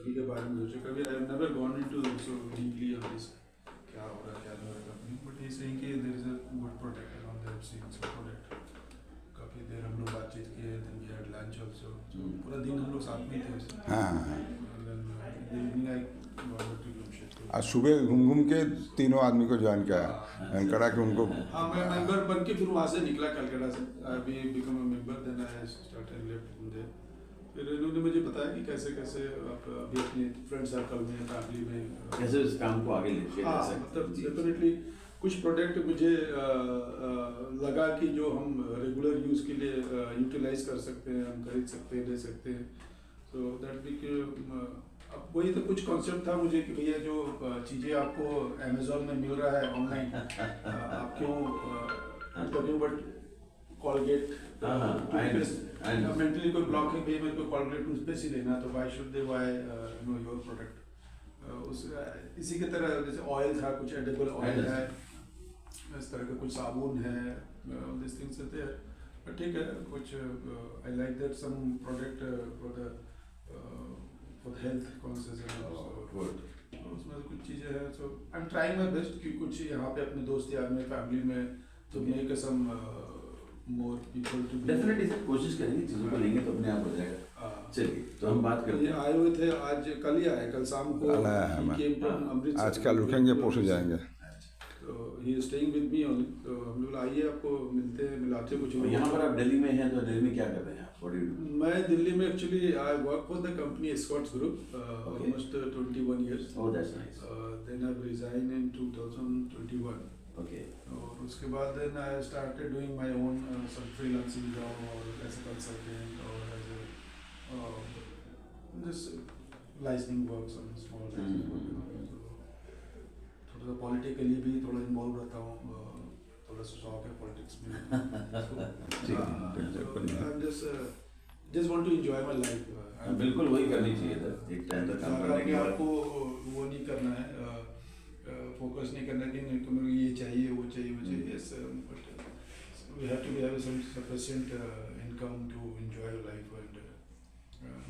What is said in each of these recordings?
Company के बारे में सोचा कभी। I have never gone into so deeply on this क्या हो रहा है क्या नहीं हो रहा कंपनी, बट ये सही कि there is a good product around, they have seen some product. काफ़ी देर हम लोग बातचीत किए, then we had lunch also, पूरा दिन हम लोग साथ में थे उससे। हाँ, evening I got to group. आज सुबह घूम घूम के तीनों आदमी को ज्वाइन किया है करा कि उनको। हाँ, मैं मेंबर बन के फिर वहाँ से निकला कलकत्ता से। I be become a member, then I started left there. फिर इन्होंने मुझे बताया कि कैसे कैसे आप अभी अपने फ्रेंड सर्कल में, फैमिली में कैसे उस काम को आगे लेके जा हाँ, सकते मतलब जी। डेफिनेटली कुछ प्रोडक्ट मुझे लगा कि जो हम रेगुलर यूज़ के लिए यूटिलाइज कर सकते हैं, हम खरीद सकते हैं, ले सकते हैं। सो दैट बी कि अब वही तो कुछ कॉन्सेप्ट था मुझे कि भैया जो चीज़ें आपको अमेजोन में मिल रहा है ऑनलाइन, आप क्यों टॉकिंग बट कॉलगेट मेंटली कोई ब्लॉक है भैया मेरे को कॉलगेट टूथपेस्ट ही लेना, तो why should they buy no your product. उस इसी की तरह जैसे ऑयल था, कुछ एडिबल ऑयल है, इस तरह का कुछ साबुन है, दिस थिंग्स थे। बट ठीक है, कुछ I like that some product for health conscious, उसमें से कुछ चीज़ें हैं। So I am trying my best कि कुछ यहाँ पे अपने दोस्त यार में, फैमिली में, तो make some more people to definitely sir कोशिश करेंगे, चीज़ों को लेंगे तो अपने आप हो जाएगा। चलिए तो हम बात करते हैं। आए हुए थे आज, कल ही आए, कल शाम को अमृतसर। आजकल रुकेंगे, परसों जाएंगे। तो he is staying with me only, तो हम लोग आइए आपको मिलते हैं, मिलाते कुछ। यहाँ पर आप दिल्ली में हैं, तो दिल्ली में क्या कर रहे हैं आप? What do you do? मैं दिल्ली में actually I work for the company Escorts group almost 21 years। Oh, that's nice. Then I resign in 2021। Okay. और उसके बाद then I started doing my own some freelancing job, और as a consultant, और as a just licensing works on small थोड़ा सा politically भी थोड़ा involve रहता हूँ, थोड़ा सा शौक है पॉलिटिक्स में। Just want to enjoy my life. बिल्कुल वही करनी चाहिए था, एक टाइम तक काम करने के बाद आपको वो नहीं करना है, फोकस नहीं करना कि नहीं तो मेरे को ये चाहिए वो चाहिए वो चाहिए। Yes, but we have to have some sufficient income to enjoy life and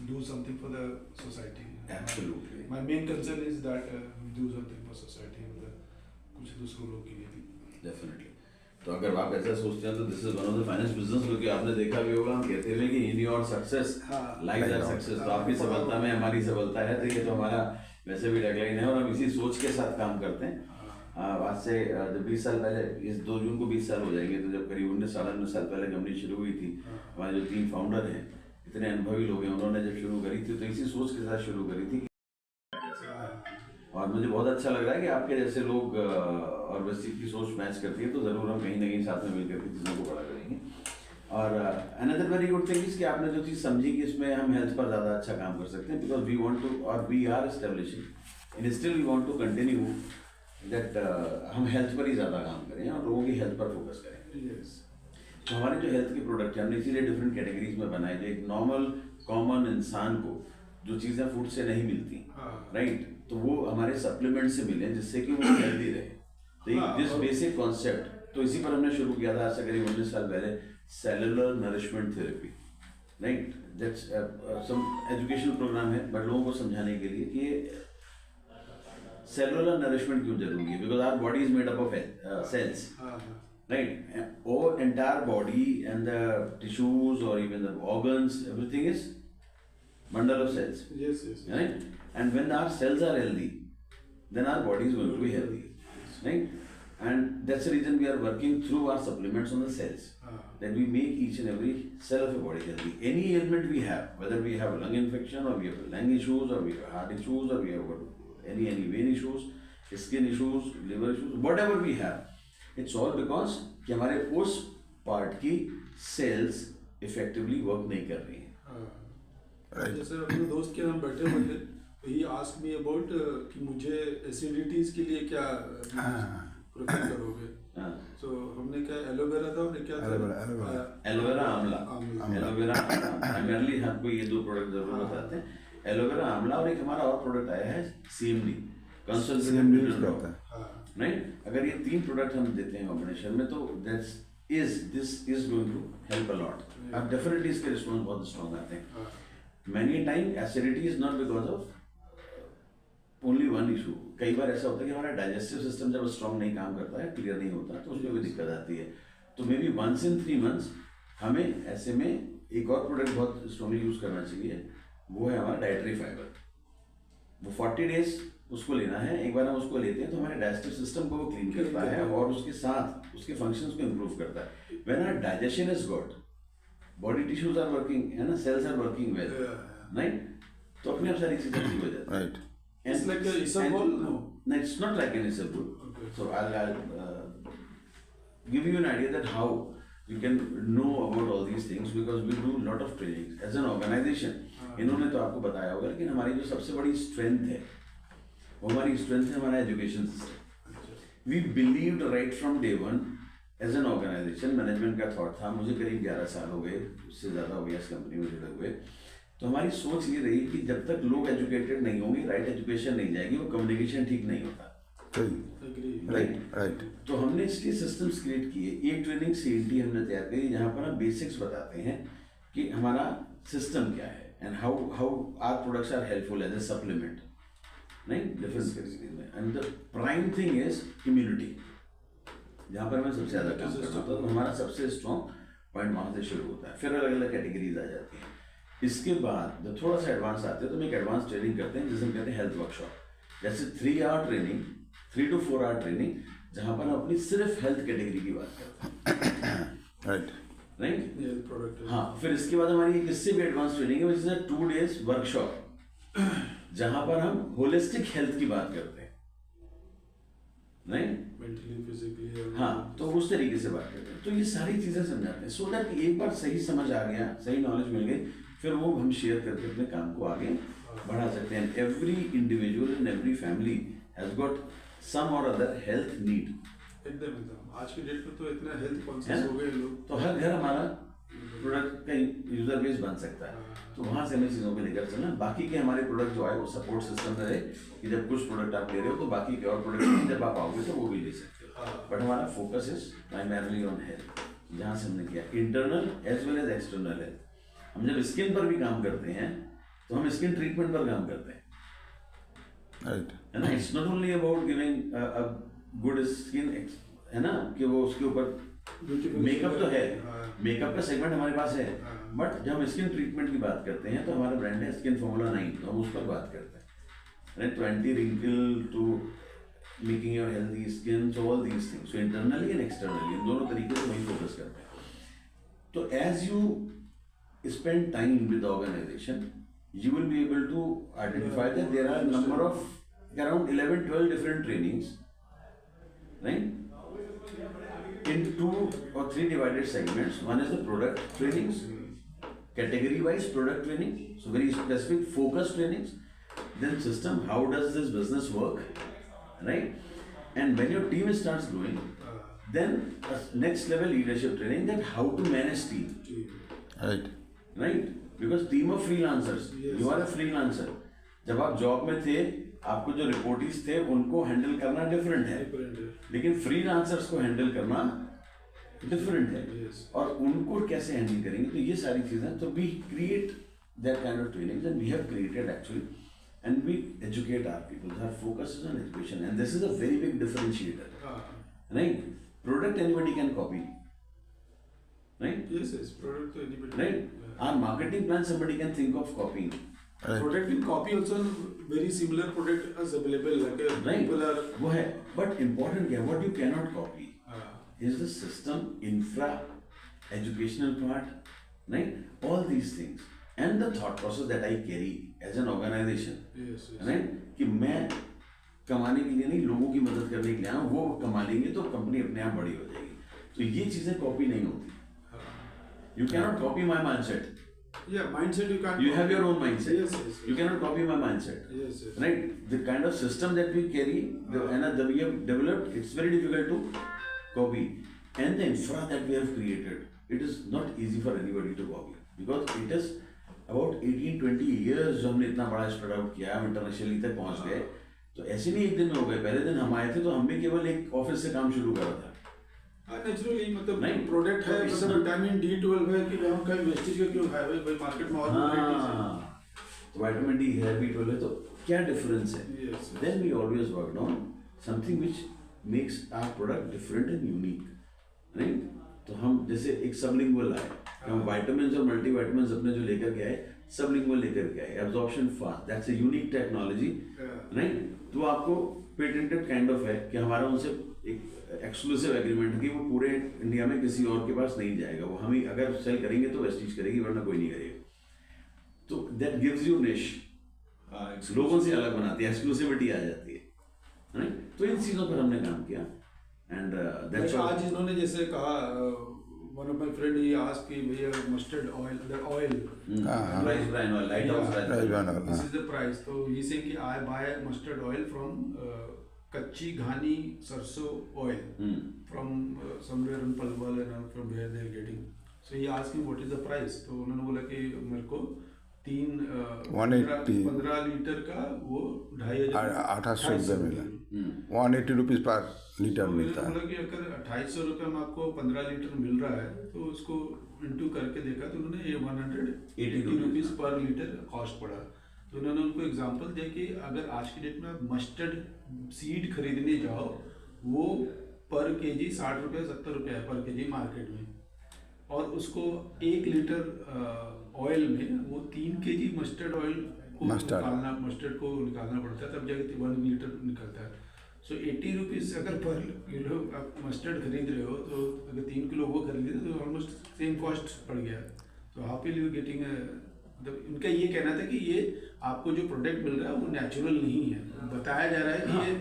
do something for the society. Absolutely. My main concern is that we do something for society, कुछ दूसरों लोगों के लिए भी। Definitely. तो अगर आप ऐसा सोचते हैं तो this is one of the finance business, क्योंकि आपने देखा भी होगा, हम कहते हैं कि in your success like that success. तो आपकी सफलता में हमारी सफलता है, तो ये तो हमारा वैसे भी टैगलाइन है, और हम इसी सोच के साथ काम करते हैं। आज से जब 20 साल पहले, इस 2 जून को 20 साल हो जाएंगे, तो जब करीब 19 साल पहले कंपनी शुरू हुई थी, हमारे जो 3 फाउंडर हैं, इतने अनुभवी लोग हैं, उन्होंने जब शुरू करी थी तो इसी सोच के साथ शुरू करी थी। और मुझे बहुत अच्छा लग रहा है कि आपके जैसे लोग और बस की सोच मैच करती है, तो ज़रूर हम कहीं ना कहीं साथ में मिलकर के चीज़ों को बड़ा करेंगे। और another very good thing is कि आपने जो चीज़ समझी कि इसमें हम हेल्थ पर ज़्यादा अच्छा काम कर सकते हैं, बिकॉज वी वांट टू, और we are establishing and still we want to continue that हम हेल्थ पर ही ज़्यादा काम करें और लोगों की हेल्थ पर फोकस करें। Yes. तो हमारे जो हेल्थ के प्रोडक्ट हैं, हमने इसीलिए डिफरेंट कैटेगरीज में बनाए, जो एक नॉर्मल कॉमन इंसान को जो चीज़ें फूड से नहीं मिलती, राइट, तो वो हमारे सप्लीमेंट से मिले, जिससे कि वो हेल्दी रहे। तो एक दिस बेसिक कॉन्सेप्ट, तो इसी पर हमने शुरू किया था आज से करीब 19 साल पहले, cellular nourishment therapy, right. That's some educational program है, बट लोगों को समझाने के लिए कि सेलुलर नरिशमेंट क्यों जरूरी है, because our body is made up of cells, right? Our entire body and the tissues or even the organs, everything is bundle of cells. Yes, yes. Right? And when our cells are healthy, then our body is going to be healthy. Right? And that's the reason we are working through our supplements on the cells. That we make each and every cell of a body healthy. Any ailment we have, whether we have lung infection or we have lung issues or we have heart issues or we have any vein issues, skin issues, liver issues, whatever we have, it's all because कि हमारे उस part की sales effectively work नहीं कर रही हैं। जैसे अपने दोस्त के हम बैठे हुए थे, ही आस्क मी अबाउट कि मुझे एसिडिटीज के लिए क्या प्रेफर करोगे। सो हमने क्या एलोवेरा था, हमने क्या एलोवेरा आंवला, एलोवेरा प्राइमरली हमको ये 2 प्रोडक्ट जरूर बताते हैं, एलोवेरा आंवला, और एक हमारा और प्रोडक्ट आया है CMD, कंसल्टेंट, राइट। अगर ये 3 प्रोडक्ट हम देते हैं कॉम्बिनेशन में, तो this is going to help a lot. अब डेफिनेटली इसके रिस्पॉन्स बहुत स्ट्रॉन्ग आते हैं। Many time acidity is not because of only one issue, कई बार ऐसा होता है कि हमारा डाइजेस्टिव सिस्टम जब स्ट्रॉन्ग नहीं काम करता है, क्लियर नहीं होता, तो उसमें भी दिक्कत आती है। तो मे बी 1 in 3 months हमें ऐसे में एक और प्रोडक्ट बहुत स्ट्रॉन्गली यूज करना चाहिए, वो है हमारा डाइटरी फाइबर। वो 40 days उसको लेना है, एक बार हम उसको लेते हैं तो हमारे डाइजेस्टिव सिस्टम को वो क्लीन करता है और उसके साथ उसके फंक्शंस को इम्प्रूव करता है। When our digestion is good, body tissues are working, है ना, cells are working well, right, तो अपने आप सारी चीजें ठीक हो जाती है। Right. It's like a isabol? No. No, it's not like an isabol. Okay. So I'll give you an idea that how you can know about all these things, because we do lot of trainings as an organization. इन्होंने तो आपको बताया होगा, लेकिन हमारी जो सबसे बड़ी स्ट्रेंथ है वो हमारी स्ट्रेंथ है हमारा education system. We believed right from day one as an organization, management का थॉट था, मुझे करीब 11 साल हो गए, उससे ज़्यादा हो गया इस कंपनी में जुड़े हुए। तो हमारी सोच ये रही कि जब तक लोग एजुकेटेड नहीं होंगे, राइट एजुकेशन नहीं जाएगी, वो कम्युनिकेशन ठीक नहीं होता। Right right. तो हमने इसलिए सिस्टम्स क्रिएट किए। एक ट्रेनिंग सीएनटी हमने तैयार करी जहाँ पर हम बेसिक्स बताते हैं कि हमारा सिस्टम क्या है and how our products are helpful as a supplement, नहीं, डिफरेंस कैटेगरी में। And the prime thing is immunity, जहाँ पर मैं सबसे ज़्यादा काम करता हूँ, तो हमारा सबसे स्ट्रॉन्ग पॉइंट वहाँ से शुरू होता है, फिर अलग अलग कैटेगरीज आ जाती हैं। इसके बाद जब थोड़ा सा एडवांस आते हैं तो हम एक एडवांस ट्रेनिंग करते हैं जिसे हम कहते हैं हेल्थ वर्कशॉप। जैसे 3 hour training, 3 to 4 hour training, जहाँ पर हम अपनी सिर्फ हेल्थ कैटेगरी की बात करते हैं, राइट राइट। हाँ, फिर इसके बाद हमारी एक इससे भी एडवांस ट्रेनिंग है, which is a 2 days workshop, जहाँ पर हम होलिस्टिक हेल्थ की बात करते हैं, नहीं, मेंटली फिजिकली। हाँ, तो उस तरीके से बात करते हैं। तो ये सारी चीजें समझाते हैं सो दैट एक बार सही समझ आ गया, सही नॉलेज मिल गई, फिर वो हम शेयर करके अपने काम को आगे बढ़ा सकते हैं। Every individual in every family has got some और अदर हेल्थ नीड। एकदम आज की डेट में तो इतना हेल्थ कॉन्शियस हो गए लोग, तो हर घर हमारा प्रोडक्ट का यूजर बेस बन सकता है, तो वहाँ से हमें चीज़ों को लेकर चलना। बाकी के हमारे प्रोडक्ट जो आए वो सपोर्ट सिस्टम में रहे कि जब कुछ प्रोडक्ट आप ले रहे हो तो बाकी के और प्रोडक्ट जब आप आओगे तो वो भी ले सकते हो। बट हमारा focus is primarily on health, जहाँ से हमने किया internal as well as external health. हम जब स्किन पर भी काम करते हैं तो हम स्किन ट्रीटमेंट पर काम करते हैं, राइट, है ना। It's not only about giving a good skin, है ना, कि वो उसके ऊपर मेकअप तो है, मेकअप का सेगमेंट हमारे पास है, बट जब हम स्किन ट्रीटमेंट की बात करते हैं तो हमारा ब्रांड है स्किन फॉर्मूला 9, तो हम उस पर बात करते हैं, right, to anti wrinkle, to making your healthy skin, so all these things. So internally and externally in दोनों तरीके से वही फोकस करते हैं। तो as you spend time with the organization, you will be able to identify that there are a number of around 11-12 different trainings, right, in 2 or 3 divided segments. One is the product trainings, category wise product training, so very specific focus trainings. Then system, how does this business work, right, and when your team starts growing, then next level leadership training, that how to manage team, right, because team of freelancers, you are a freelancer. जब आप job में थे, आपको जो रिपोर्टीज थे उनको handle करना different है, लेकिन फ्रीलांसर्स को हैंडल करना डिफरेंट है, और उनको कैसे हैंडल करेंगे, तो ये सारी चीजें। तो we create that kind of trainings and we have created actually, and we educate our people. Our focus is on education and this is a very big differentiator, right. Product anybody can copy, right? Yes, product to anybody. Right? Our marketing plan, somebody can think of copying. Product in copy also very similar product is available. Like Right? people are. वो है, but important क्या? What you cannot copy is the system, infra, educational part, right? All these things and the thought process that I carry as an organization, Yes. right? कि मैं कमाने के लिए नहीं, लोगों की मदद करने के लिए आया हूँ, वो कमा लेंगे तो कंपनी अपने आप बड़ी हो जाएगी। तो ये चीजें कॉपी नहीं होती। You cannot copy my mindset. Yeah, mindset you can't. You have your own mindset. Yes. You cannot copy my mindset. Yes. Right? The kind of system that we carry, and that we have developed, it's very difficult to copy. And the infra that we have created, it is not easy for anybody to copy, because it is about 18-20 years जो हमने इतना बड़ा spread out किया, हम internationally तक पहुंच गए। तो ऐसे नहीं एक दिन में हो गए। पहले दिन हम आए थे तो हम भी केवल एक ऑफिस से काम शुरू करा था। नेचुरली मतलब नहीं, प्रोडक्ट है, तो मतलब विटामिन D12 है कि हम कहीं वेस्टेज का क्यों है भाई, मार्केट में और तो विटामिन डी है, B12 है, तो क्या डिफरेंस है? Yes. Then we always work on something which makes our product different and unique, right? तो हम जैसे एक सबलिंगुअल आए, हम विटामिन और मल्टीविटामिन अपने जो लेकर के आए, सबलिंगुअल लेकर के आए, absorption fast, that's a unique technology, right? तो आपको पेटेंटेड काइंड ऑफ है कि हमारा उनसे एक एक्सक्लूसिव एग्रीमेंट कि वो पूरे इंडिया में किसी और के पास नहीं जाएगा, वो हम ही अगर सेल करेंगे तो वेस्टीज करेगी, वरना कोई नहीं करेगा। तो दैट गिव्स यू निश, लोगों से अलग बनाती है, एक्सक्लूसिविटी आ जाती है, राइट? तो इन चीज़ों पर हमने काम किया एंड दैट्स आज इन्होंने जैसे कहा, one of my friend he asked कि भैया mustard oil, the oil rice bran oil, light house Rice bran oil, this is the price. तो ही से कि I buy mustard oil from कच्ची घानी सरसों oil from somewhere in Palwal and from where they are getting. So he asked me what is the price. तो उन्होंने बोला कि मेरे को 15 लीटर का वो 2800 रुपये मिला, 180 रुपीज़ पर लीटर तो मिलता है। बोला कि अगर 2800 रुपये में आपको 15 लीटर मिल रहा है तो उसको इंटू करके देखा तो उन्होंने ये 180 रुपीज़ पर लीटर कॉस्ट पड़ा। तो उन्होंने उनको एग्जांपल दिया कि अगर आज की डेट में आप मस्टर्ड सीड खरीदने जाओ, वो पर केजी 60 रुपये 70 रुपये है पर केजी मार्केट में, और उसको 1 लीटर ऑयल में वो 3 केजी मस्टर्ड ऑयल को मस्टर्ड को निकालना पड़ता है, तब जाके 1 लीटर निकलता है। सो 80 रुपीज़ अगर पर किलो आप मस्टर्ड खरीद रहे हो, तो अगर 3 किलो वो खरीदे तो ऑलमोस्ट सेम कॉस्ट पड़ गया। तो हाउ विल यू गेटिंग, मतलब उनका ये कहना था कि ये आपको जो प्रोडक्ट मिल रहा है वो नेचुरल नहीं है, बताया जा रहा है कि ये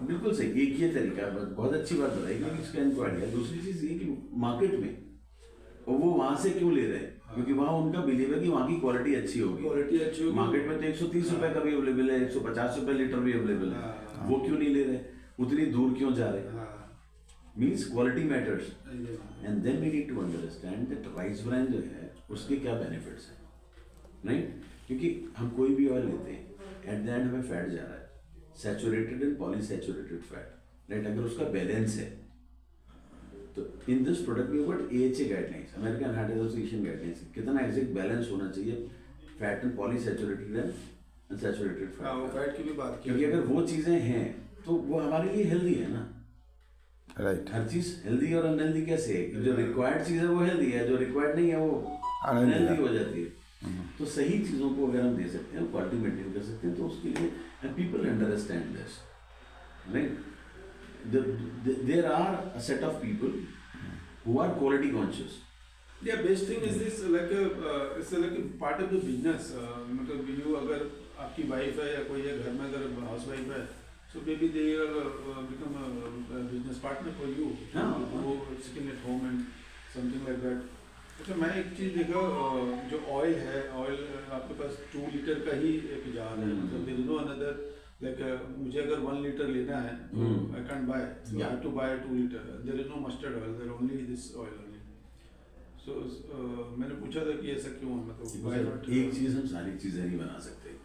बिल्कुल सही। एक ये तरीका, बहुत अच्छी बात बताई कि इसका इनको आइडिया। दूसरी चीज़ ये कि मार्केट में वो वहाँ से क्यों ले रहे हैं, क्योंकि वहाँ उनका बिलीव है कि वहाँ की क्वालिटी अच्छी होगी। मार्केट में तो 130 रुपए का भी अवेलेबल है, 150 रुपए लीटर भी अवेलेबल है, वो क्यों नहीं ले रहे, उतनी दूर क्यों जा रहे? Means quality matters, and then we need to understand that rice bran जो है उसके क्या बेनिफिट्स हैं, राइट? क्योंकि हम कोई भी ऑयल लेते हैं, एट द एंड हमें फैट जा रहा है, saturated and polysaturated fat, right? अगर उसका बैलेंस है तो in this product we got AHA guidelines, American Heart Association guidelines, कितना एग्जैक्ट बैलेंस होना चाहिए fat and polysaturated and saturated fat की भी बात की। क्योंकि अगर वो चीज़ें हैं तो वो हमारे लिए हेल्दी है ना, राइट। हर चीज़ हेल्दी और अनहेल्दी कैसे है? जो रिक्वायर्ड चीज़ है वो हेल्दी है, जो रिक्वायर्ड नहीं है वो अनहेल्दी हो जाती है। तो सही चीज़ों को अगर हम दे सकते हैं, क्वालिटी मेंटेन कर सकते हैं, तो उसके लिए and people understand this, right? There are a set of people who are quality conscious. Yeah, best thing is this like it's like a part of the business. मतलब you अगर आपकी wife है या कोई है घर में, अगर हाउस वाइफ है, so maybe they become a business partner for you. वो sitting at home and something like that. अच्छा, मैं एक चीज़ देखा, जो ऑयल है, ऑयल आपके पास 2 लीटर का ही एक जार है, मतलब there is no another like मुझे अगर 1 लीटर लेना है तो I can't buy, so I have to buy 2 litre. There is no mustard oil, there only this oil only. So मैंने पूछा था कि ऐसा क्यों है, मतलब एक चीज़ हम सारी चीज़ें नहीं बना सकते।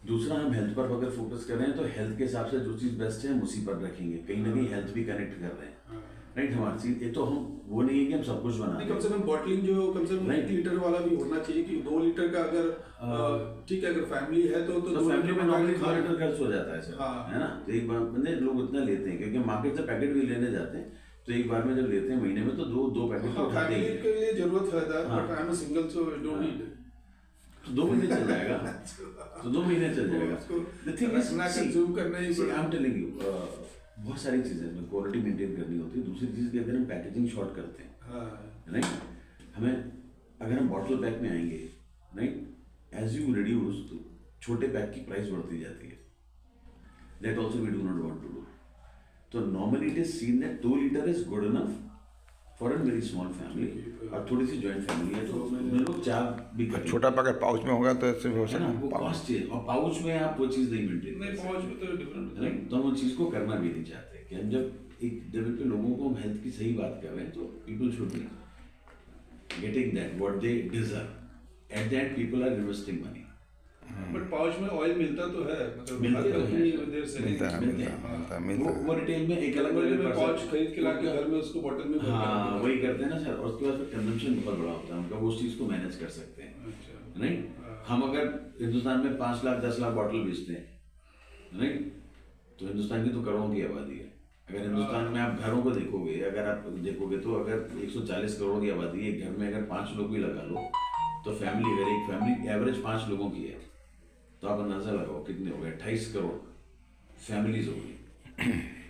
दूसरा, हम हेल्थ पर अगर फोकस कर रहे हैं तो हेल्थ के हिसाब से जो चीज़ बेस्ट है हम उसी पर रखेंगे, कहीं ना कहीं हेल्थ भी कनेक्ट कर रहे हैं, राइट? हमारी चीज़ ये तो हम वो नहीं है कि हम सब कुछ बना, कम से कम बॉटलिंग जो कम से कम 1 लीटर वाला भी होना चाहिए कि 2 लीटर का अगर ठीक है, अगर फैमिली है तो फैमिली में नॉर्मली 2 लीटर खर्च हो जाता है सर, है ना? तो एक बार बंदे लोग उतना लेते हैं, क्योंकि मार्केट से पैकेट भी लेने जाते हैं, तो एक बार में जब लेते हैं महीने में तो दो पैकेट तो उठाते हैं। फैमिली के लिए जरूरत है, but I am a single so I don't need. तो 2 महीने चल जाएगा, तो 2 महीने चल जाएगा। द थिंग इज कंज्यूम करना ही, आई एम टेलिंग यू, बहुत सारी चीज़ें क्वालिटी मेंटेन करनी होती है। दूसरी चीज़ की अगर हम पैकेजिंग शॉर्ट करते हैं, राइट, हमें अगर हम बॉटल पैक में आएंगे, राइट, एज यू रिड्यूस तो छोटे पैक की प्राइस बढ़ती जाती है, that also we do not want to do. तो normally it is seen that 2 litre is good enough for a very small family, और थोड़ी सी जॉइंट फैमिली है तो हम लोग 4 भी करेंगे। छोटा पैकेट पाउच में होगा तो ऐसे हो सकता है, वो कॉस्ट है, और पाउच में आप वो चीज़ नहीं मेंटेन नहीं, पाउच में तो डिफरेंट, राइट? तो हम उस चीज़ को करना भी नहीं चाहते कि हम जब एक लेवल पे लोगों को हम हेल्थ की सही बात कर रहे हैं, तो people should be getting that what they deserve, at that people are investing money. But pouch में ऑयल मिलता तो है, मतलब मिलता तो है, वो रिटेल में एक अलग पाउच खरीद के लाके घर में उसको बोतल में वही करते हैं ना सर, और उसके बाद फिर कंजम्पशन बहुत बड़ा होता है उनका, वो उस चीज़ को मैनेज कर सकते हैं, राइट? हम अगर हिंदुस्तान में 5 लाख 10 लाख बॉटल बेचते हैं, नहीं, तो हिंदुस्तान की तो करोड़ों की आबादी है। अगर हिंदुस्तान में आप घरों को देखोगे, अगर आप देखोगे तो अगर 140 करोड़ की आबादी है, घर में अगर 5 लोग भी लगा लो तो फैमिली, अगर एक फैमिली एवरेज 5 लोगों की है तो आप अंदाजा लगाओ कितने हो गए, 28 करोड़ फैमिलीज हो गई,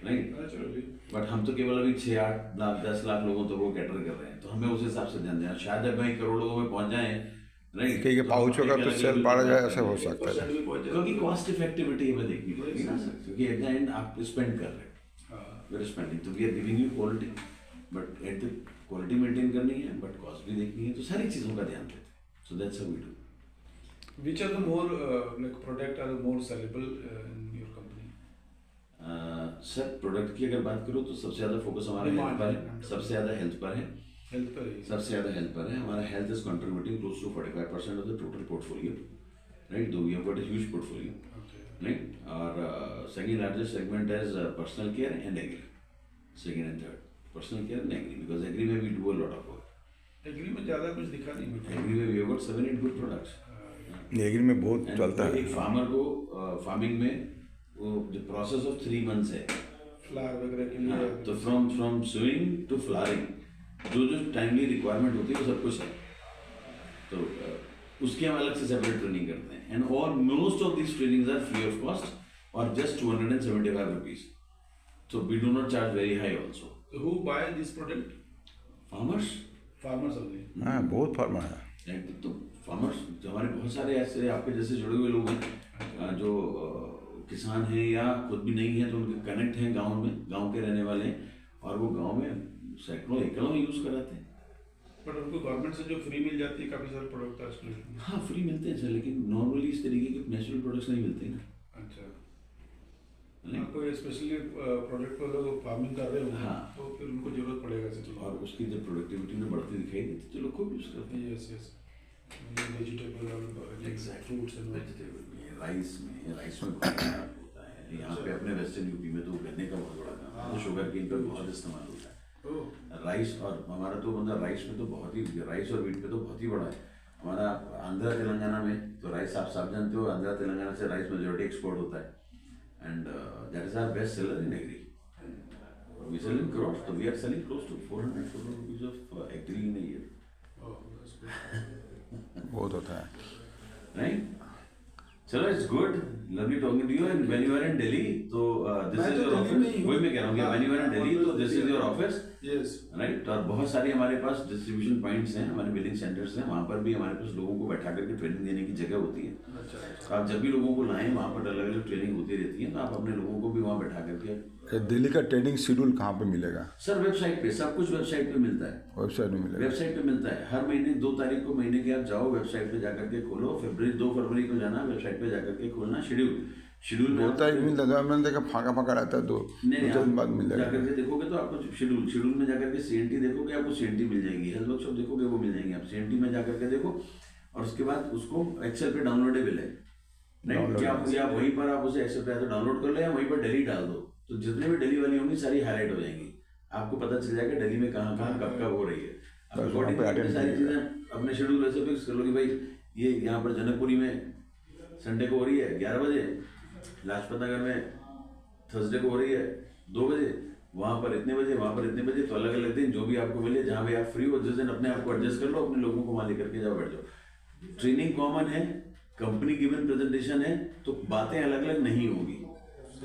नहीं। बट हम तो केवल अभी 6 8 लाख 10 लाख लोगों तो वो कैटर कर रहे हैं, तो हमें उस हिसाब से ध्यान देना। शायद अगर कहीं करोड़ लोगों में पहुंच जाए, नहीं, ठीक है, पाउचों का तो सेल बढ़ जाए, ऐसा हो सकता है, क्योंकि कॉस्ट इफेक्टिविटी हमें देखनी पड़ेगी ना सर, क्योंकि एट द एंड आप स्पेंड कर रहे हैं, वी आर स्पेंडिंग, तो we are giving you quality, but at the quality maintain करनी है, बट कॉस्ट भी देखनी है, तो सारी चीज़ों का ध्यान देते हैं। So that's how we do. Which are the more like product are the more sellable in your company? Sir product की अगर बात करो तो सबसे ज़्यादा फोकस हमारा हेल्थ पर है, सबसे ज़्यादा हेल्थ पर है, हेल्थ पर ही सबसे ज़्यादा हेल्थ पर है। हमारा health is contributing close to 45% of the total portfolio, right, though we have got a huge portfolio, right. और second largest segment is personal care and agri, second and third personal care and agri, because agri में we do a lot of work. Agri में ज़्यादा कुछ दिखा नहीं मुझे। Agri में we have got 7-8 good products. Agri में बहुत चलता है। एक फार्मर को फार्मिंग में वो जो प्रोसेस ऑफ 3 months है, फ्लावर वगैरह के लिए, हाँ, तो फ्रॉम सोइंग टू फ्लावरिंग जो टाइमली रिक्वायरमेंट होती है वो सब कुछ है, तो उसकी हम अलग से सेपरेट ट्रेनिंग करते हैं। एंड और most of this trainings are free of cost और just 275 rupees, so we do not charge very high also. So who buy this product? Farmers. Farmers only. हाँ, बहुत फार्मर है। तो फार्मर्स हमारे बहुत सारे ऐसे आपके जैसे जुड़े हुए लोग हैं जो किसान हैं या खुद भी नहीं है, तो उनके कनेक्ट हैं गांव में, गांव के रहने वाले हैं, और वो गांव में सैकड़ों एकड़ों यूज़ कराते हैं। बट उनको गवर्नमेंट से जो फ्री मिल जाती है काफ़ी सारे प्रोडक्ट आजकल। हाँ, फ्री मिलते हैं सर, लेकिन नॉर्मली इस तरीके के नेचुरल प्रोडक्ट्स नहीं मिलते ना। अच्छा, कोई स्पेशली प्रोडक्ट पर लोग फार्मिंग कर रहे हो, हाँ, तो फिर उनको जरूरत पड़ेगा सर, और उसकी जब प्रोडक्टिविटी में बढ़ती दिखाई देती तो लोग खूब यूज़ करते हैं। यस यस, वेजिटेबल और फ्रूट्स एंड वेजिटेबल में, राइस में बहुत होता है। यहाँ पे अपने वेस्टर्न यूपी में तो गन्ने का बहुत बड़ा काम है, शुगर केन का बहुत इस्तेमाल होता है। राइस, और हमारा तो मतलब राइस में तो बहुत ही, राइस और वीट पे तो बहुत ही बड़ा है हमारा। आंध्रा तेलंगाना में तो राइस आप सब जानते हो, आंध्रा तेलंगाना से राइस मेजोरिटी एक्सपोर्ट होता है, and that is our best seller in agri. We sell in crores, so we are selling close to 400 crore rupees of agri in a year. बहुत होता है, Right? चलो, it's good, lovely talking to you. And when you are in Delhi तो this is your office, वही मैं कह रहा हूँ कि when you are in Delhi तो this is your office, yes, right. और बहुत सारी हमारे पास डिस्ट्रीब्यूशन पॉइंट्स हैं, हमारे बिलिंग सेंटर्स हैं, वहाँ पर भी हमारे पास लोगों को बैठा करके ट्रेनिंग देने की जगह होती है। अच्छा, आप जब भी लोगों को लाएं, वहाँ पर अलग अलग ट्रेनिंग होती रहती है, तो आप अपने लोगों को भी वहाँ बैठा करके। दिल्ली का ट्रेनिंग शेड्यूल कहाँ पे मिलेगा? सर वेबसाइट पे, सब कुछ वेबसाइट पे मिलता है, वेबसाइट में मिलेगा, वेबसाइट पे मिलता है। हर महीने 2 तारीख को महीने के आप जाओ वेबसाइट पे जाकर के खोलो, 2 फरवरी को जाना वेबसाइट पे जाकर के खोलना शेड्यूल में 2 तारीख मिलता है, मैंने देखा फाँका रहता है, 2 दिन बाद मिल जाएगा। जाकर के देखोगे तो आपको शेड्यूल में जाकर के CNT देखोगे, आपको CNT मिल जाएगी, हेल्थ वर्कशॉप देखोगे वो मिल जाएंगे, आप CNT में जाकर के देखो, और उसके बाद उसको एक्सेल पे डाउनलोडेबल है, नहीं, या वहीं पर आप उसे एक्सेल पे तो डाउनलोड कर लो, या वहीं पर डेली डाल दो, तो जितने भी डेली वाली होंगी सारी हाईलाइट हो जाएंगी, आपको पता चल जाएगा डेली में कहाँ कब हो रही है। सारी चीज़ें अपने शेड्यूल वैसे फिक्स कर लो कि भाई ये यहाँ पर जनकपुरी में संडे को हो रही है 11 बजे, लाजपत नगर में थर्सडे को हो रही है 2 बजे, वहाँ पर इतने बजे, वहाँ पर इतने बजे, तो अलग अलग दिन जो भी आपको मिले, जहाँ भी आप फ्री हो, जिस दिन अपने आप को एडजस्ट कर लो, अपने लोगों को वहाँ लेकर के जाओ, बैठ जाओ। ट्रेनिंग कॉमन है, कंपनी गिवन प्रेजेंटेशन है, तो बातें अलग अलग नहीं होगी,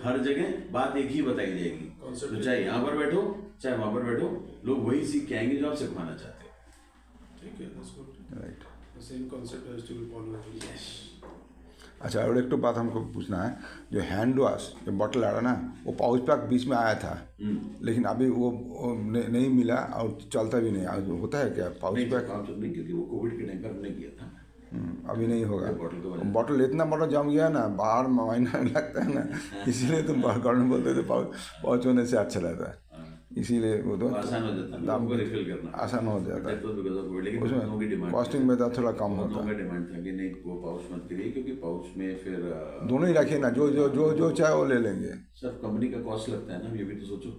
हर जगह बात एक ही बताई जाएगी, तो चाहे यहाँ पर बैठो चाहे वहाँ पर बैठो, लोग वही सीख के आएंगे जो आप सिखाना चाहते हैं। ठीक है, that's good, right. Same concept has to be followed. अच्छा, और एक तो बात हमको पूछना है, जो हैंड वॉश जो बॉटल आ रहा ना, वो पाउच पैक बीच में आया था, लेकिन अभी वो नहीं मिला और चलता भी नहीं, होता है क्या पाउच पैक? नहीं, क्योंकि वो कोविड के टाइम पर हमने किया था, अभी नहीं होगा। बॉटल इतना बड़ा जम गया ना, बाहर महीना लगता है ना, इसीलिए तुम गवर्नमेंट बोलते थे पाउच होने से अच्छा रहता है, इसीलिए वो तो आसान हो जाता है, दाम को रिफिल करना आसान हो जाता है, उसमें कॉस्टिंग में थोड़ा कम होता है। डिमांड था कि नहीं वो पाउच मत करिए, क्योंकि पाउच में फिर दोनों ही रखिए ना, जो चाहे वो ले लेंगे, सर कंपनी का कॉस्ट लगता है ना, ये भी तो सोचो,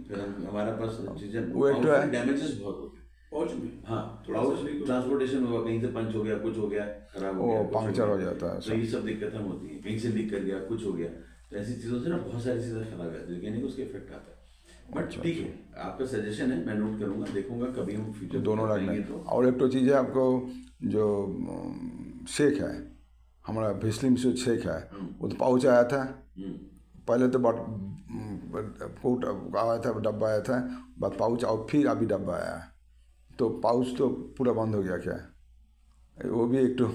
फिर हमारे पास चीजें वो एक तो है डैमेजेस बहुत होते हैं, पहुंच में हाँ, थोड़ा पाउच सा लीक ट्रांसपोर्टेशन हुआ, कहीं से पंच हो गया, कुछ हो गया, खराब हो वो गया, कुछ पंक्चर हो गया, जाता है तो ये सब दिक्कतें होती है, कहीं से लीक कर गया, कुछ हो गया, तो ऐसी चीज़ों से ना बहुत सारी चीज़ें खराब हो जाती है, लेकिन उसके इफेक्ट आता है। बट ठीक है, आपका सजेशन है, मैं नोट करूंगा, देखूंगा कभी हम फ्यूचर दोनों में रखना करेंगे है। तो। और एक तो चीज़ है आपको जो शेक है, हमारा भेस्लिन से शेक है, वो तो पाउच आया था पहले, तो कोट आया था, डब्बा आया था, बाद पाउच और फिर अभी डब्बा आया, तो पाउच तो पूरा बंद हो गया क्या? वो भी एक तो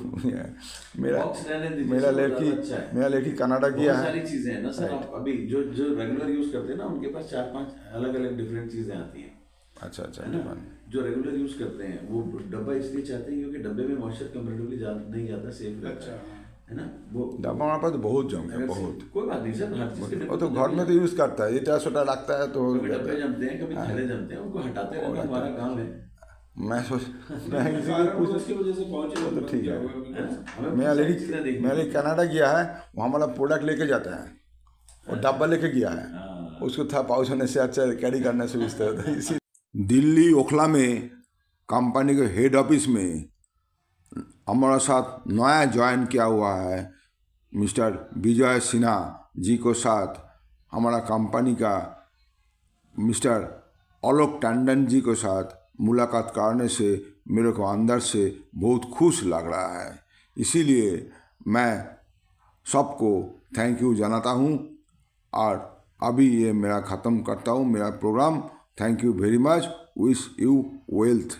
मेरा बॉक्स रहने दीजिए, मेरा सब लड़की ज़्यादा अच्छा है। मेरा लड़की कनाडा गया बहुत है। सारी चीजें हैं ना सर, आप अभी जो जो रेगुलर यूज करते हैं ना, उनके पास 4-5 अलग अलग डिफरेंट चीजें आती हैं, अच्छा अच्छा है ना? जो रेगुलर यूज करते हैं वो डब्बा इसलिए चाहते हैं क्योंकि डब्बे में मॉइस्चर कंपेरेटिवली नहीं जाता, सेफ रहता है ना? वो डब्बा हमारे पास तो बहुत जम गया, अगर बहुत। कोई बात नहीं सर, हर चीज के वो तो डब्बे घर में तो यूज़ करता है, इटा सोटा लगता है तो हो कभी जाता डब्बे है। जमते हैं, कभी थैले जमते हैं, उनको हटाते रहना हमारा काम है। मैं सोच मैं किसी को कारण पूछ, उसकी वजह से पहुंचे वो तो ठीक है। हमें मेरा बहुत सारी चीजें लड़की देखनी हैं। कनाडा गया है, वो हमारा प्रोडक्ट लेके जाता है, और डब्बा लेके गया है, उसको था पाउच होने से अच्छा कैरी करने से इस तरह इसी दिल्ली ओखला में कंपनी के हेड ऑफिस में हमारा साथ नया ज्वाइन किया हुआ है मिस्टर विजय सिन्हा जी को साथ हमारा कंपनी का मिस्टर आलोक टंडन जी के साथ मुलाकात करने से मेरे को अंदर से बहुत खुश लग रहा है, इसीलिए मैं सबको थैंक यू जनाता हूँ। और अभी ये मेरा ख़त्म करता हूँ मेरा programme. Thank you very much, wish you wealth.